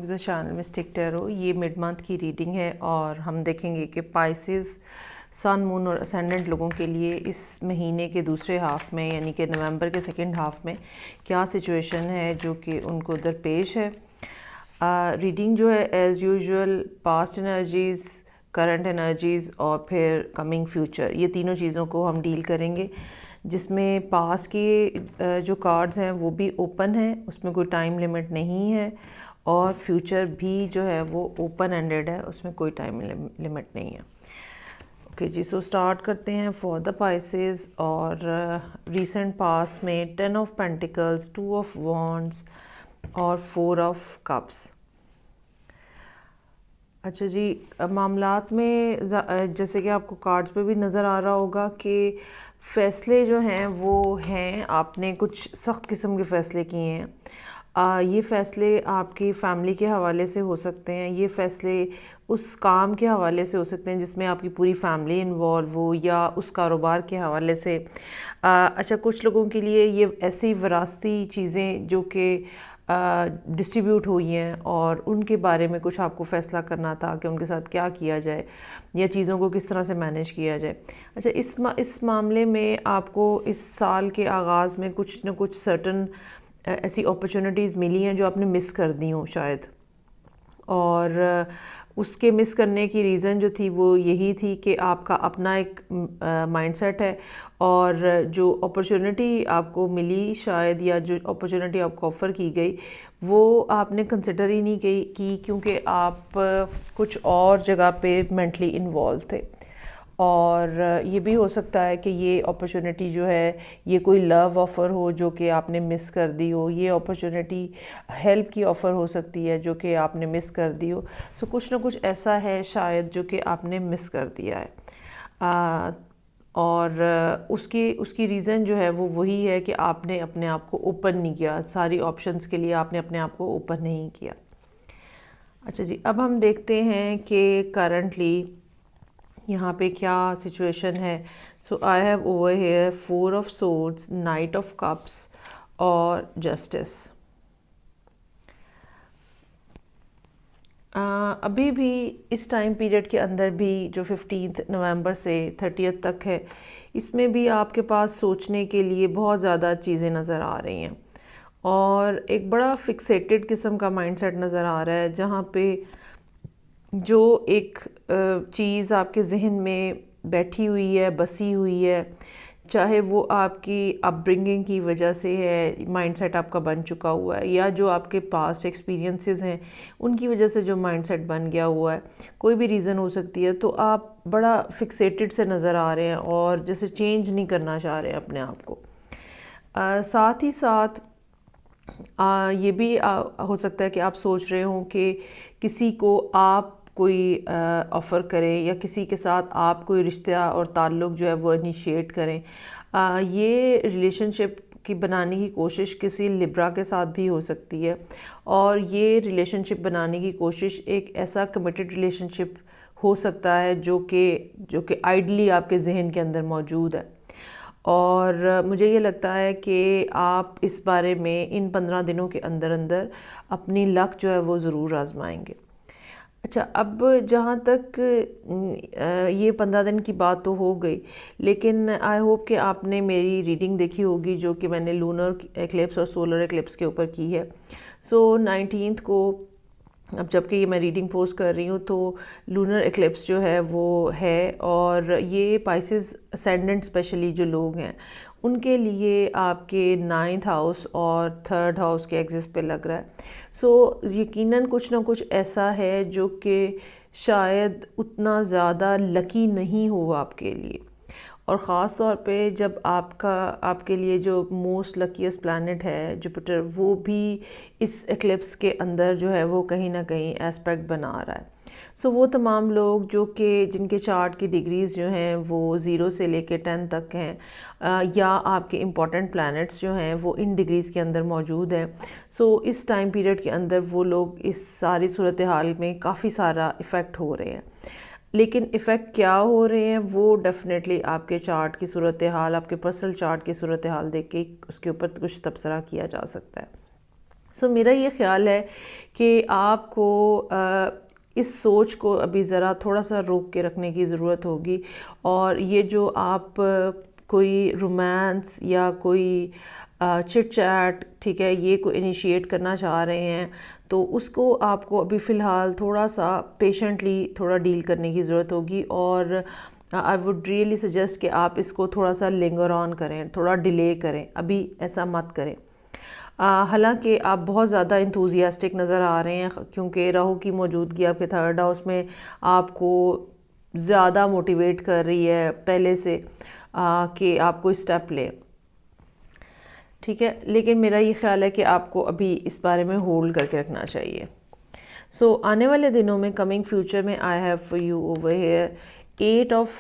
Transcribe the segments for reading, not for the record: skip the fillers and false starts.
To the channel Mystic Tarot. ये mid month की reading है और हम देखेंगे कि पाइसेस सन मून और असेंडेंट लोगों के लिए इस महीने के दूसरे हाफ में यानी कि नवंबर के सेकंड हाफ में क्या सिचुएशन है जो कि उनको दरपेश है। रीडिंग जो है as usual past energies, current energies और फिर कमिंग फ्यूचर, ये तीनों चीज़ों को हम डील करेंगे, जिसमें पास्ट की जो कार्ड्स हैं वो भी ओपन हैं, उसमें कोई टाइम लिमिट नहीं है, और फ्यूचर भी जो है वो ओपन एंडेड है, उसमें कोई टाइम लिमिट नहीं है। ओके जी, सो स्टार्ट करते हैं फॉर द पाइसेस। और रीसेंट पास्ट में 10 ऑफ पेंटिकल्स, 2 ऑफ वॉन्ड्स और 4 ऑफ कप्स। अच्छा जी, मामलात में जैसे कि आपको कार्ड्स पे भी नज़र आ रहा होगा कि फ़ैसले जो हैं वो हैं, आपने कुछ सख्त किस्म के फ़ैसले किए हैं। ये फ़ैसले आपकी फ़ैमिली के हवाले से हो सकते हैं, ये फ़ैसले उस काम के हवाले से हो सकते हैं जिसमें आपकी पूरी फैमिली इन्वॉल्व हो, या उस कारोबार के हवाले से। अच्छा, कुछ लोगों के लिए ये ऐसी विरासती चीज़ें जो कि डिस्ट्रीब्यूट हुई हैं और उनके बारे में कुछ आपको फ़ैसला करना था कि उनके साथ क्या किया जाए या चीज़ों को किस तरह से मैनेज किया जाए। अच्छा, इस मामले में आपको इस साल के आगाज़ में कुछ न कुछ सर्टन ऐसी अपॉर्चुनिटीज़ मिली हैं जो आपने मिस कर दी हों शायद, और उसके मिस करने की रीज़न जो थी वो यही थी कि आपका अपना एक माइंडसेट है, और जो अपॉर्चुनिटी आपको मिली शायद, या जो अपॉर्चुनिटी आपको ऑफ़र की गई, वो आपने कंसिडर ही नहीं की क्योंकि आप कुछ और जगह पे मेंटली इन्वॉल्व थे। और ये भी हो सकता है कि ये अपॉर्चुनिटी जो है ये कोई लव ऑफ़र हो जो कि आपने मिस कर दी हो, ये अपॉर्चुनिटी हेल्प की ऑफ़र हो सकती है जो कि आपने मिस कर दी हो। सो कुछ ना कुछ ऐसा है शायद जो कि आपने मिस कर दिया है। और उसकी रीज़न जो है वो वही है कि आपने अपने आप को ओपन नहीं किया, सारी ऑप्शंस के लिए आपने अपने आप को ओपन नहीं किया। अच्छा जी, अब हम देखते हैं कि करंटली यहाँ पे क्या सिचुएशन है। So I have over here 4 of swords, knight of cups और जस्टिस। अभी भी इस टाइम पीरियड के अंदर भी जो 15 नवंबर से 30 तक है, इसमें भी आपके पास सोचने के लिए बहुत ज़्यादा चीज़ें नज़र आ रही हैं, और एक बड़ा फिक्सेटेड किस्म का माइंडसेट नज़र आ रहा है, जहाँ पे जो एक चीज़ आपके जहन में बैठी हुई है, बसी हुई है, चाहे वो आपकी अपब्रिंगिंग की वजह से है, माइंडसेट आपका बन चुका हुआ है, या जो आपके पास्ट एक्सपीरियंसेस हैं उनकी वजह से जो माइंडसेट बन गया हुआ है, कोई भी रीज़न हो सकती है, तो आप बड़ा फिक्सेटेड से नज़र आ रहे हैं और जैसे चेंज नहीं करना चाह रहे हैं अपने आप को। साथ ही साथ ये भी हो सकता है कि आप सोच रहे हों कि किसी को आप कोई ऑफ़र करें, या किसी के साथ आप कोई रिश्ता और ताल्लुक़ जो है वो इनिशिएट करें। ये रिलेशनशिप की बनाने की कोशिश किसी लिब्रा के साथ भी हो सकती है, और ये रिलेशनशिप बनाने की कोशिश एक ऐसा कमिटेड रिलेशनशिप हो सकता है जो कि आइडली आपके जहन के अंदर मौजूद है। और मुझे ये लगता है कि आप इस बारे में इन 15 दिनों के अंदर अंदर अपनी लक जो है वो ज़रूर आजमाएंगे। अच्छा, अब जहाँ तक ये 15 दिन की बात तो हो गई, लेकिन आई होप कि आपने मेरी रीडिंग देखी होगी जो कि मैंने लूनर एक्लिप्स और सोलर एक्लिप्स के ऊपर की है। सो 19 को, अब जबकि ये मैं रीडिंग पोस्ट कर रही हूँ, तो लूनर एक्लिप्स जो है वो है, और ये पाइसेस असेंडेंट स्पेशली जो लोग हैं उनके लिए आपके 9th हाउस और 3rd हाउस के एक्सिस पे लग रहा है। सो यकीनन कुछ ना कुछ ऐसा है जो कि शायद उतना ज़्यादा लकी नहीं हो आपके लिए, और ख़ास तौर पे जब आपके लिए जो मोस्ट लकीस्ट प्लैनेट है जुपिटर, वो भी इस एक्लिप्स के अंदर जो है वो कहीं ना कहीं एस्पेक्ट बना रहा है। सो वो तमाम लोग जो कि जिनके चार्ट की डिग्रीज़ जो हैं वो 0 से लेके 10 तक हैं, या आपके इम्पॉर्टेंट प्लैनेट्स जो हैं वो इन डिग्रीज़ के अंदर मौजूद हैं। सो इस टाइम पीरियड के अंदर वो लोग इस सारी सूरत हाल में काफ़ी सारा इफ़ेक्ट हो रहे हैं, लेकिन इफ़ेक्ट क्या हो रहे हैं वो डेफिनेटली आपके चार्ट की सूरत हाल, आपके पर्सनल चार्ट की सूरत हाल देख के उसके ऊपर कुछ तबसरा किया जा सकता है। सो मेरा ये ख़्याल है कि आपको इस सोच को अभी ज़रा थोड़ा सा रोक के रखने की ज़रूरत होगी। और ये जो आप कोई रोमांस या कोई चिट चैट, ठीक है, ये को इनिशिएट करना चाह रहे हैं, तो उसको आपको अभी फ़िलहाल थोड़ा सा पेशेंटली थोड़ा डील करने की ज़रूरत होगी। और आई वुड रियली सजेस्ट कि आप इसको थोड़ा सा लिंगर ऑन करें, थोड़ा डिले करें, अभी ऐसा मत करें। हालांकि आप बहुत ज़्यादा इंथुजियास्टिक नज़र आ रहे हैं क्योंकि राहु की मौजूदगी आपके थर्ड हाउस में आपको ज़्यादा मोटिवेट कर रही है पहले से कि आप कोई स्टेप लें, ठीक है। लेकिन मेरा ये ख्याल है कि आपको अभी इस बारे में होल्ड करके रखना चाहिए। सो आने वाले दिनों में, कमिंग फ्यूचर में, I have for you over here 8 of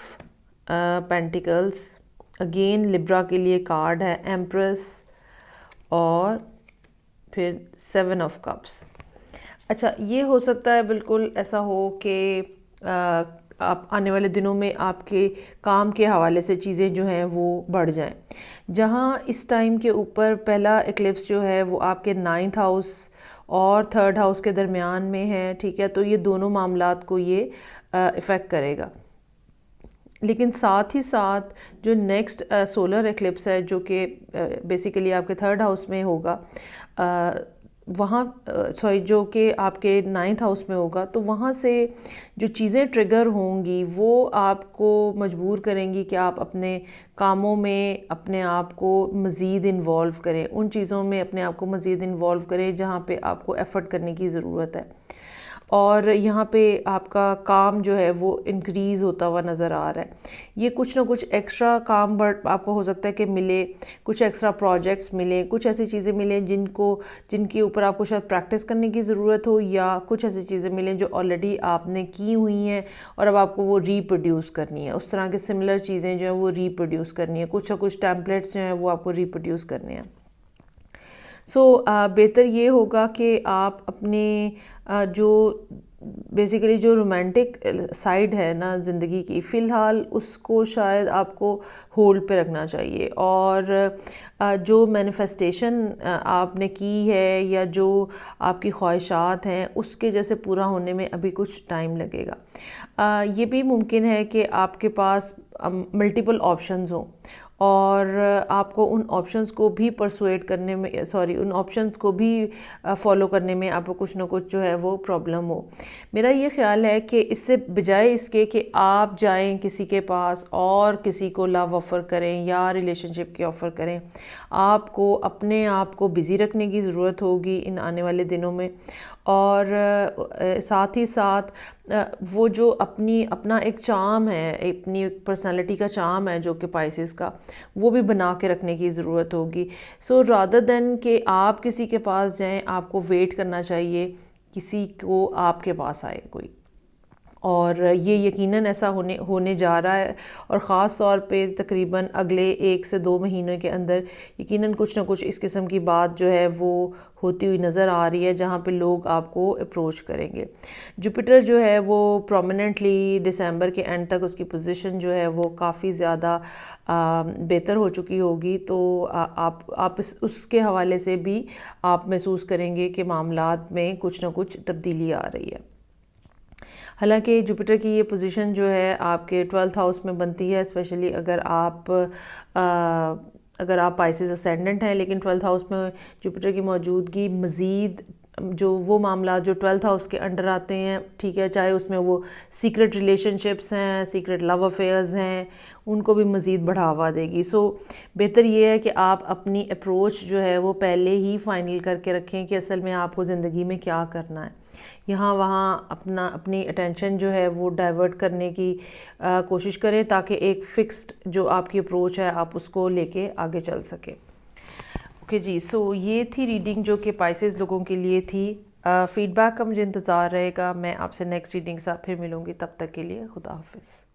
pentacles. Again Libra के लिए कार्ड है एम्प्रेस और फिर 7 ऑफ कप्स। अच्छा, ये हो सकता है बिल्कुल ऐसा हो कि आप आने वाले दिनों में आपके काम के हवाले से चीज़ें जो हैं वो बढ़ जाएं। जहां इस टाइम के ऊपर पहला एक्लिप्स जो है वो आपके 9th हाउस और 3rd हाउस के दरमियान में है, ठीक है, तो ये दोनों मामलात को ये इफ़ेक्ट करेगा। लेकिन साथ ही साथ जो नेक्स्ट सोलर एक्लिप्स है जो कि बेसिकली आपके 3rd हाउस में होगा, वहाँ सॉरी जो कि आपके 9th हाउस में होगा, तो वहाँ से जो चीज़ें ट्रिगर होंगी वो आपको मजबूर करेंगी कि आप अपने कामों में अपने आप को मज़ीद इन्वॉल्व करें, उन चीज़ों में अपने आप को मज़ीद इन्वॉल्व करें जहाँ पे आपको एफ़र्ट करने की ज़रूरत है। और यहाँ पे आपका काम जो है वो इंक्रीज़ होता हुआ नज़र आ रहा है। ये कुछ ना कुछ एक्स्ट्रा काम बट आपको हो सकता है कि मिले, कुछ एक्स्ट्रा प्रोजेक्ट्स मिले, कुछ ऐसी चीज़ें मिलें जिनके ऊपर आपको शायद प्रैक्टिस करने की ज़रूरत हो, या कुछ ऐसी चीज़ें मिलें जो ऑलरेडी आपने की हुई हैं और अब आपको वो रीप्रोड्यूस करनी है। उस तरह के सिमिलर चीज़ें जो हैं वो रीप्रोड्यूस करनी है, कुछ ना कुछ टेम्पलेट्स जो हैं वो आपको रीप्रोड्यूस करने हैं। बेहतर ये होगा कि आप अपने जो बेसिकली जो रोमांटिक साइड है ना ज़िंदगी की, फ़िलहाल उसको शायद आपको होल्ड पे रखना चाहिए। और जो मैनिफेस्टेशन आपने की है या जो आपकी ख्वाहिशात हैं उसके जैसे पूरा होने में अभी कुछ टाइम लगेगा। ये भी मुमकिन है कि आपके पास मल्टीपल ऑप्शंस हों और आपको उन ऑप्शंस को भी परसुएट करने में उन ऑप्शंस को भी फॉलो करने में आपको कुछ ना कुछ जो है वो प्रॉब्लम हो। मेरा ये ख्याल है कि इससे बजाय इसके कि आप जाएं किसी के पास और किसी को लव ऑफ़र करें या रिलेशनशिप की ऑफ़र करें, आपको अपने आप को बिज़ी रखने की ज़रूरत होगी इन आने वाले दिनों में। और साथ ही साथ वो जो अपना एक चार्म है, अपनी पर्सनालिटी का चार्म है जो कि पाइसेस का, वो भी बना के रखने की ज़रूरत होगी। सो रादर देन कि आप किसी के पास जाएं, आपको वेट करना चाहिए किसी को आपके पास आए कोई। और ये यकीनन ऐसा होने जा रहा है और ख़ास तौर पे तकरीबन अगले 1 से 2 महीनों के अंदर यकीनन कुछ ना कुछ इस किस्म की बात जो है वो होती हुई नज़र आ रही है जहाँ पे लोग आपको अप्रोच करेंगे। जुपिटर जो है वो प्रोमिनेंटली दिसंबर के एंड तक उसकी पोजीशन जो है वो काफ़ी ज़्यादा बेहतर हो चुकी होगी, तो आप उसके हवाले से भी आप महसूस करेंगे कि मामलात में कुछ ना कुछ तब्दीली आ रही है। हालांकि जुपिटर की ये पोजीशन जो है आपके 12th हाउस में बनती है, स्पेशली अगर आप पाइसेस असेंडेंट हैं, लेकिन 12th हाउस में जुपिटर की मौजूदगी मज़ीद जो वो मामला जो 12th हाउस के अंडर आते हैं, ठीक है, चाहे उसमें वो सीक्रेट रिलेशनशिप्स हैं, सीक्रेट लव अफेयर्स हैं, उनको भी मज़ीद बढ़ावा देगी। बेहतर ये है कि आप अपनी अप्रोच जो है वो पहले ही फाइनल करके रखें कि असल में आपको ज़िंदगी में क्या करना है। यहाँ वहाँ अपनी अटेंशन जो है वो डाइवर्ट करने की कोशिश करें ताकि एक फ़िक्स्ड जो आपकी अप्रोच है आप उसको लेके आगे चल सकें। ओके जी, ये थी रीडिंग जो कि पाइसेस लोगों के लिए थी। फ़ीडबैक का मुझे इंतज़ार रहेगा। मैं आपसे नेक्स्ट रीडिंग के साथ फिर मिलूँगी, तब तक के लिए खुदा हाफिज़।